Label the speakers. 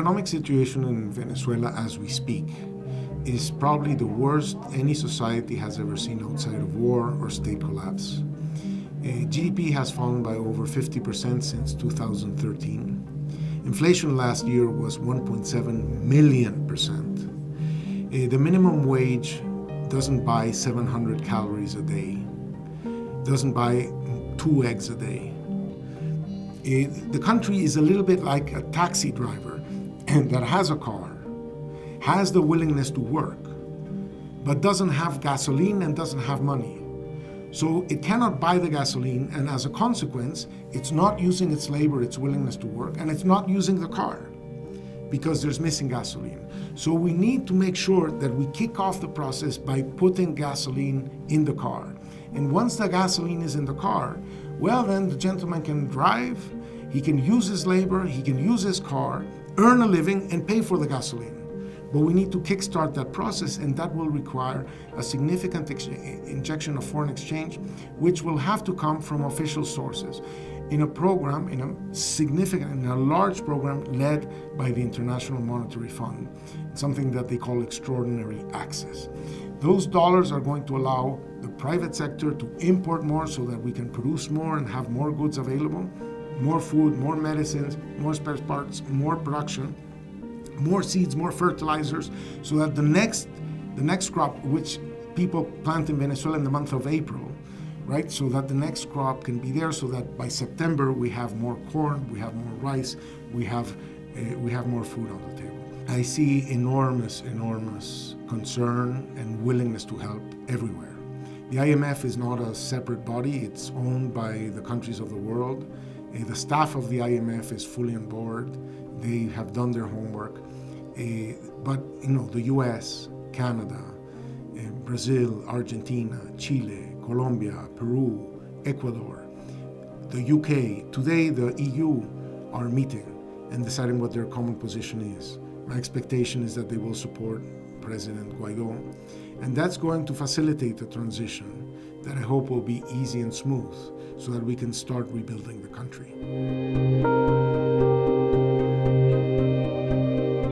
Speaker 1: economic situation in Venezuela as we speak is probably the worst any society has ever seen outside of war or state collapse. GDP has fallen by over 50% since 2013. Inflation last year was 1.7 million percent. The minimum wage doesn't buy 700 calories a day, doesn't buy 2 eggs a day. The country is a little bit like a taxi driver that has a car, has the willingness to work, but doesn't have gasoline and doesn't have money. So it cannot buy the gasoline, and as a consequence, it's not using its labor, its willingness to work, and it's not using the car because there's missing gasoline. So we need to make sure that we kick off the process by putting gasoline in the car. And once the gasoline is in the car, well, then the gentleman can drive, he can use his labor, he can use his car, earn a living, and pay for the gasoline. But we need to kickstart that process, and that will require a significant injection of foreign exchange, which will have to come from official sources in a program, in a large program led by the International Monetary Fund, something that they call extraordinary access. Those dollars are going to allow the private sector to import more so that we can produce more and have more goods available, more food, more medicines, more spare parts, more production, more seeds, more fertilizers, so that the next crop, which people plant in Venezuela in the month of April, right? So that the next crop can be there, so that by September we have more corn, we have more rice, we have more food on the table. I see enormous concern and willingness to help everywhere. The IMF is not a separate body; it's owned by the countries of the world. The staff of the IMF is fully on board. They have done their homework. But the US, Canada, Brazil, Argentina, Chile, Colombia, Peru, Ecuador, the UK, today the EU are meeting and deciding what their common position is. My expectation is that they will support President Guaido, and that's going to facilitate a transition that I hope will be easy and smooth so that we can start rebuilding the country.